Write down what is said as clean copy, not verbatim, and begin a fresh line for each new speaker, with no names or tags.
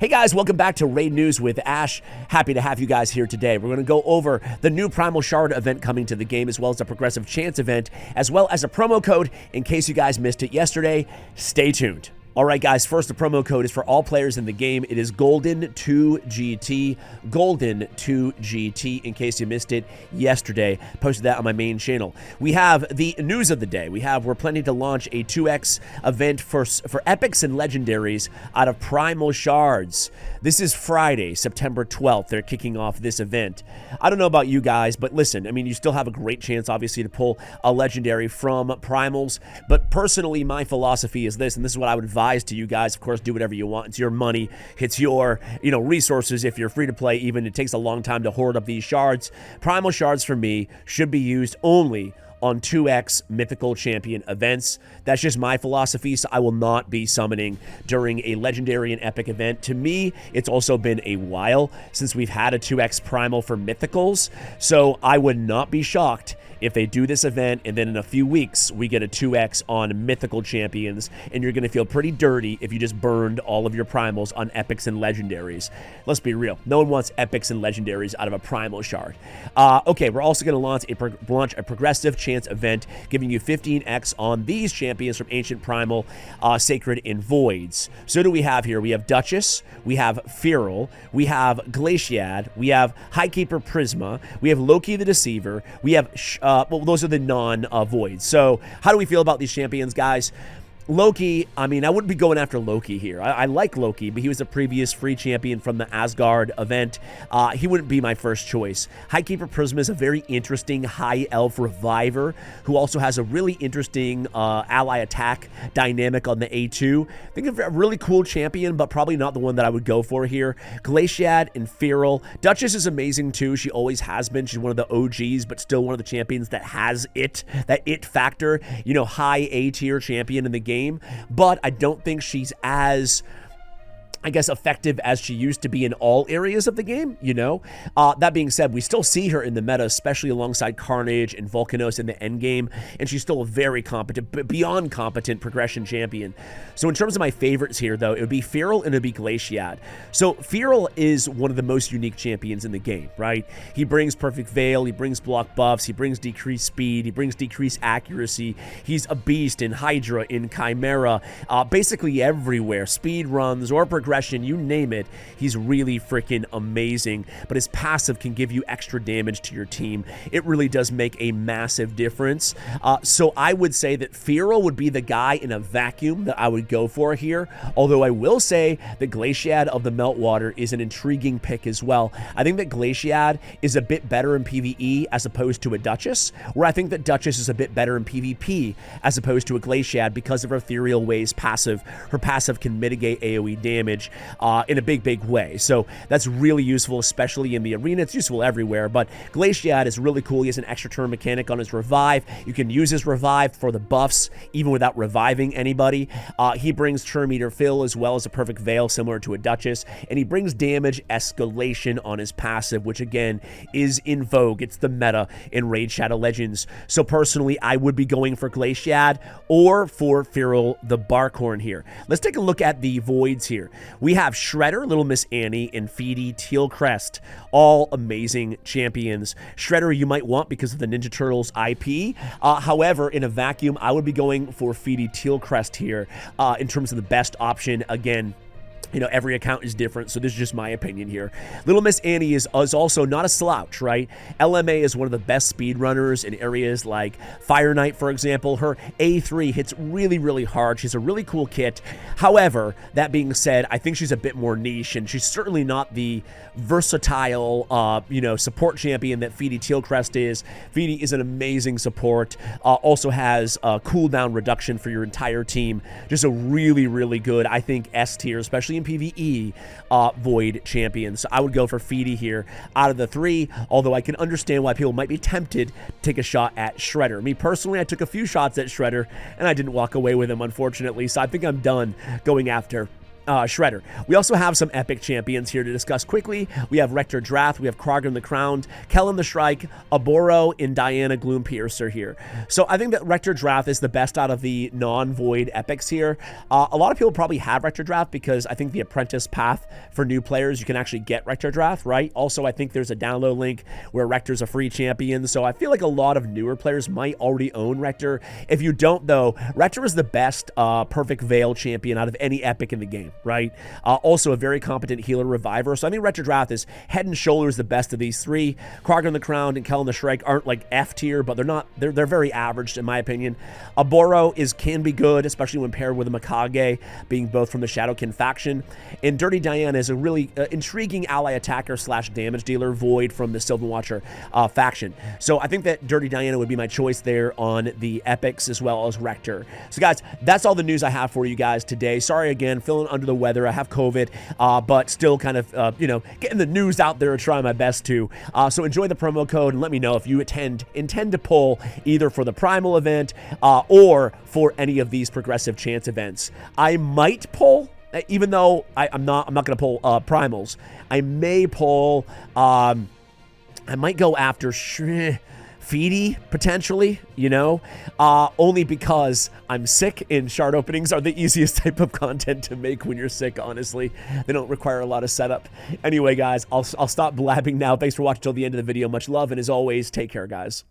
Hey guys, welcome back to Raid News with Ash. Happy to have you guys here today. We're going to go over the new Primal Shard event coming to the game, as well as a Progressive Chance event, as well as a promo code in case you guys missed it yesterday. Stay tuned. All right, guys, first, the promo code is for all players in the game. It is Golden2GT, Golden2GT, in case you missed it yesterday. Posted that on my main channel. We have the news of the day. We're planning to launch a 2x event for epics and legendaries out of Primal Shards. This is Friday, September 12th. They're kicking off this event. I don't know about you guys, but listen, I mean, you still have a great chance, obviously, to pull a legendary from Primals. But personally, my philosophy is this, and this is what I would advise to you guys. Of course, do whatever you want. It's your money. It's your, resources. If you're free to play, even it takes a long time to hoard up these shards. Primal Shards, for me, should be used only on 2x mythical champion events. That's just my philosophy, so I will not be summoning during a legendary and epic event. To me, it's also been a while since we've had a 2x primal for mythicals, so I would not be shocked if they do this event and then in a few weeks we get a 2x on mythical champions, and you're going to feel pretty dirty if you just burned all of your primals on epics and legendaries. Let's be real. No one wants epics and legendaries out of a primal shard. Okay, we're also going to launch a progressive chance event, giving you 15x on these champions from Ancient Primal, Sacred, and Voids. So do we have here? We have Duchess, we have Feral, we have Glaciad, we have Highkeeper Prisma, we have Loki the Deceiver, we have well, those are the non-voids. So how do we feel about these champions, guys? Loki, I mean, I wouldn't be going after Loki here. I like Loki, but he was a previous free champion from the Asgard event. He wouldn't be my first choice. Highkeeper Prisma is a very interesting high elf reviver who also has a really interesting ally attack dynamic on the A2. I think a really cool champion, but probably not the one that I would go for here. Glaciad and Feral. Duchess is amazing too. She always has been. She's one of the OGs, but still one of the champions that has that it factor. High A tier champion in the game. But I don't think she's as, I guess, effective as she used to be in all areas of the game, That being said, we still see her in the meta, especially alongside Carnage and Volcanos in the endgame, and she's still a very competent, beyond competent progression champion. So in terms of my favorites here, though, it would be Feral and it would be Glaciad. So Feral is one of the most unique champions in the game, right? He brings Perfect Veil, he brings block buffs, he brings decreased speed, he brings decreased accuracy. He's a beast in Hydra, in Chimera, basically everywhere. Speed runs or progression, you name it, he's really freaking amazing. But his passive can give you extra damage to your team. It really does make a massive difference. So I would say that Feral would be the guy in a vacuum that I would go for here. Although I will say that Glaciad of the Meltwater is an intriguing pick as well. I think that Glaciad is a bit better in PvE as opposed to a Duchess, where I think that Duchess is a bit better in PvP as opposed to a Glaciad because of her Ethereal Waves passive. Her passive can mitigate AoE damage in a big way. So that's really useful, especially in the arena. It's useful everywhere, but Glaciad is really cool. He has an extra turn mechanic on his revive. You can use his revive for the buffs even without reviving anybody. He brings Turn Meter Fill as well as a Perfect Veil similar to a Duchess, and he brings damage escalation on his passive, which again is in vogue. It's the meta in Raid Shadow Legends. So personally, I would be going for Glaciad or for Feral the Barkhorn here. Let's take a look at the voids here. We have Shredder, Little Miss Annie, and Feedy Tealcrest, all amazing champions. Shredder you might want because of the Ninja Turtles IP. However, in a vacuum, I would be going for Feedy Tealcrest here in terms of the best option. Again, every account is different, so this is just my opinion here. Little Miss Annie is also not a slouch, right? LMA is one of the best speedrunners in areas like Fire Knight, for example. Her A3 hits really hard. She's a really cool kit. However, that being said, I think she's a bit more niche, and she's certainly not the versatile, support champion that Feedy Tealcrest is. Feedy is an amazing support. Also has a cooldown reduction for your entire team. Just a really good, I think, S tier, especially in PvE, Void champion. So I would go for Feedy here out of the three, although I can understand why people might be tempted to take a shot at Shredder. Me personally, I took a few shots at Shredder, and I didn't walk away with him, unfortunately, so I think I'm done going after Shredder. We also have some epic champions here to discuss quickly. We have Rector Drath, we have Krogan the Crowned, Kellen the Shrike, Aboro, and Diana Gloompiercer here. So I think that Rector Drath is the best out of the non-void epics here. A lot of people probably have Rector Drath because I think the apprentice path for new players, you can actually get Rector Drath, right? Also, I think there's a download link where Rector's a free champion. So I feel like a lot of newer players might already own Rector. If you don't, though, Rector is the best perfect Veil champion out of any epic in the game, right? Also a very competent healer reviver. So I think Rector Drath is head and shoulders the best of these three. Krogan the Crowned and Kellen the Shrike aren't like F tier, but they're very averaged in my opinion. Aboro can be good, especially when paired with a Mikage, being both from the Shadowkin faction. And Dirty Diana is a really intriguing ally attacker / damage dealer, Void from the Sylvan Watcher faction. So I think that Dirty Diana would be my choice there on the epics as well as Rector. So guys, that's all the news I have for you guys today. Sorry again, feeling under the weather. I have COVID, but still kind of, getting the news out there and trying my best to. So enjoy the promo code and let me know if you intend to pull either for the Primal event or for any of these progressive chance events. I might pull, even though I'm not going to pull Primals. I may pull, I might go after Feedy, potentially, only because I'm sick and shard openings are the easiest type of content to make when you're sick, honestly. They don't require a lot of setup. Anyway, guys, I'll stop blabbing now. Thanks for watching till the end of the video. Much love, and as always, take care, guys.